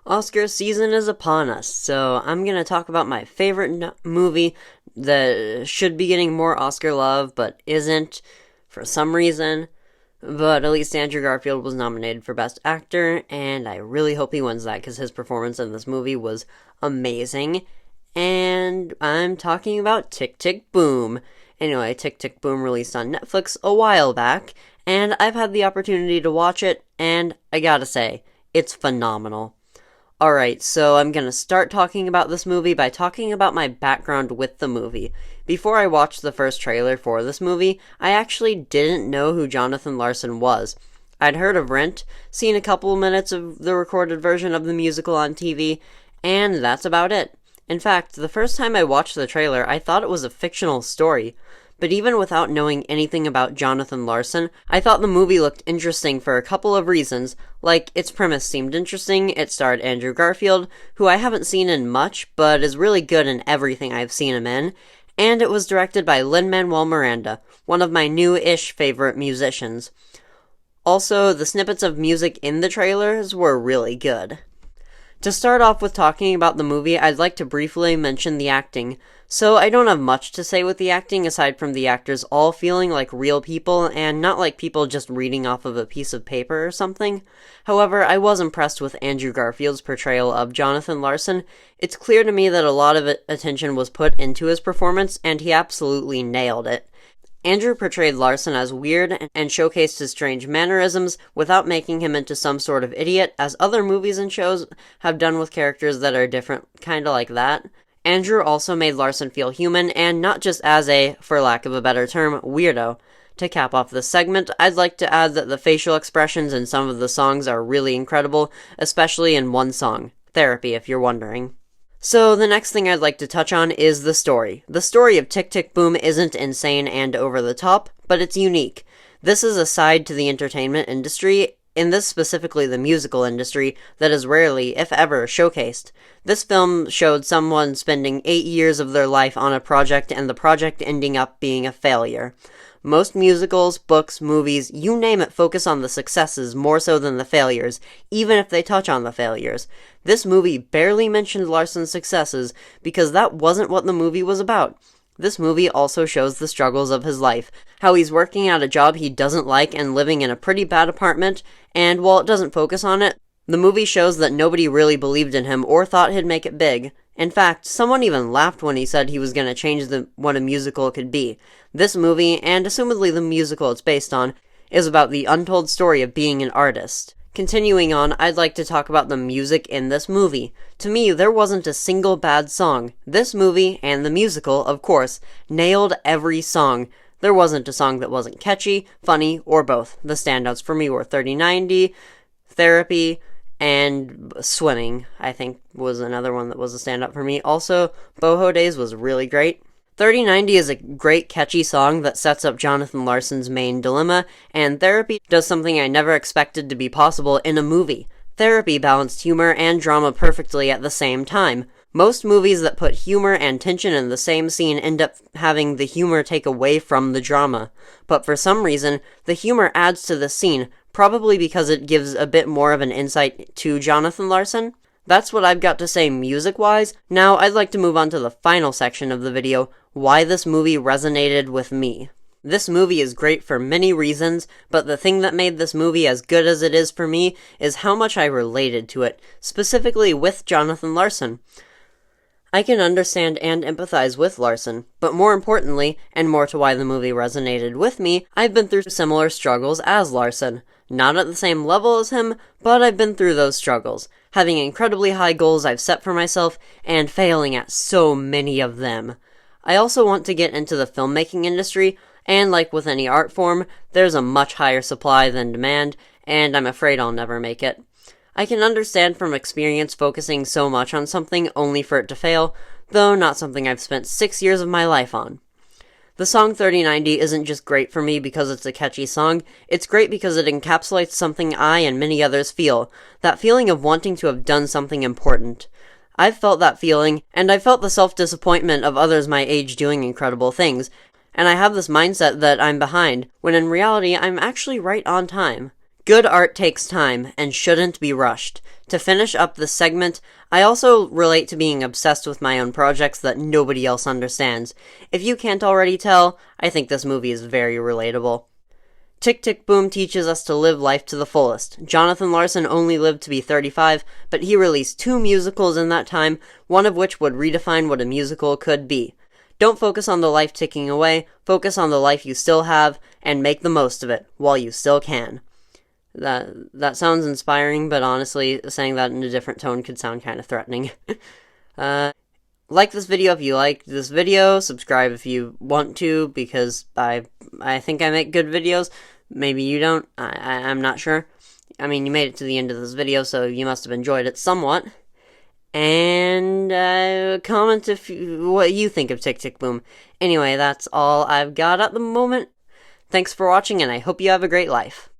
Oscar season is upon us, so I'm gonna talk about my favorite movie that should be getting more Oscar love, but isn't for some reason. But at least Andrew Garfield was nominated for Best Actor, and I really hope he wins that because his performance in this movie was amazing. And I'm talking about Tick, Tick, Boom. Anyway, Tick, Tick, Boom released on Netflix a while back, and I've had the opportunity to watch it, and I gotta say, it's phenomenal. Alright, so I'm gonna start talking about this movie by talking about my background with the movie. Before I watched the first trailer for this movie, I actually didn't know who Jonathan Larson was. I'd heard of Rent, seen a couple minutes of the recorded version of the musical on TV, and that's about it. In fact, the first time I watched the trailer, I thought it was a fictional story. But even without knowing anything about Jonathan Larson, I thought the movie looked interesting for a couple of reasons. Like, its premise seemed interesting, it starred Andrew Garfield, who I haven't seen in much, but is really good in everything I've seen him in, and it was directed by Lin-Manuel Miranda, one of my new-ish favorite musicians. Also, the snippets of music in the trailers were really good. To start off with talking about the movie, I'd like to briefly mention the acting. So I don't have much to say with the acting aside from the actors all feeling like real people and not like people just reading off of a piece of paper or something. However, I was impressed with Andrew Garfield's portrayal of Jonathan Larson. It's clear to me that a lot of attention was put into his performance and he absolutely nailed it. Andrew portrayed Larson as weird and showcased his strange mannerisms without making him into some sort of idiot, as other movies and shows have done with characters that are different, kinda like that. Andrew also made Larson feel human, and not just as a, for lack of a better term, weirdo. To cap off this segment, I'd like to add that the facial expressions in some of the songs are really incredible, especially in one song, Therapy, if you're wondering. So, the next thing I'd like to touch on is the story. The story of Tick, Tick, Boom isn't insane and over the top, but it's unique. This is a side to the entertainment industry, in this specifically the musical industry, that is rarely, if ever, showcased. This film showed someone spending 8 years of their life on a project and the project ending up being a failure. Most musicals, books, movies, you name it, focus on the successes more so than the failures, even if they touch on the failures. This movie barely mentioned Larson's successes because that wasn't what the movie was about. This movie also shows the struggles of his life, how he's working at a job he doesn't like and living in a pretty bad apartment, and while it doesn't focus on it, the movie shows that nobody really believed in him or thought he'd make it big. In fact, someone even laughed when he said he was going to change what a musical could be. This movie, and assumedly the musical it's based on, is about the untold story of being an artist. Continuing on, I'd like to talk about the music in this movie. To me, there wasn't a single bad song. This movie, and the musical, of course, nailed every song. There wasn't a song that wasn't catchy, funny, or both. The standouts for me were 3090, Therapy, and Swimming, I think, was another one that was a standout for me. Also, Boho Days was really great. 3090 is a great catchy song that sets up Jonathan Larson's main dilemma, and Therapy does something I never expected to be possible in a movie. Therapy balanced humor and drama perfectly at the same time. Most movies that put humor and tension in the same scene end up having the humor take away from the drama. But for some reason, the humor adds to the scene, probably because it gives a bit more of an insight to Jonathan Larson. That's what I've got to say music-wise. Now, I'd like to move on to the final section of the video, why this movie resonated with me. This movie is great for many reasons, but the thing that made this movie as good as it is for me is how much I related to it, specifically with Jonathan Larson. I can understand and empathize with Larson, but more importantly, and more to why the movie resonated with me, I've been through similar struggles as Larson. Not at the same level as him, but I've been through those struggles, having incredibly high goals I've set for myself, and failing at so many of them. I also want to get into the filmmaking industry, and like with any art form, there's a much higher supply than demand, and I'm afraid I'll never make it. I can understand from experience focusing so much on something only for it to fail, though not something I've spent 6 years of my life on. The song 3090 isn't just great for me because it's a catchy song, it's great because it encapsulates something I and many others feel, that feeling of wanting to have done something important. I've felt that feeling, and I've felt the self-disappointment of others my age doing incredible things, and I have this mindset that I'm behind, when in reality I'm actually right on time. Good art takes time and shouldn't be rushed. To finish up this segment, I also relate to being obsessed with my own projects that nobody else understands. If you can't already tell, I think this movie is very relatable. Tick, Tick, Boom teaches us to live life to the fullest. Jonathan Larson only lived to be 35, but he released 2 musicals in that time, one of which would redefine what a musical could be. Don't focus on the life ticking away, focus on the life you still have, and make the most of it, while you still can. That sounds inspiring, but honestly, saying that in a different tone could sound kind of threatening. Like this video if you like this video, subscribe if you want to, because I think I make good videos. Maybe you don't, I'm not sure. I mean, you made it to the end of this video, so you must have enjoyed it somewhat. And comment what you think of Tick, Tick, Boom. Anyway, that's all I've got at the moment. Thanks for watching, and I hope you have a great life.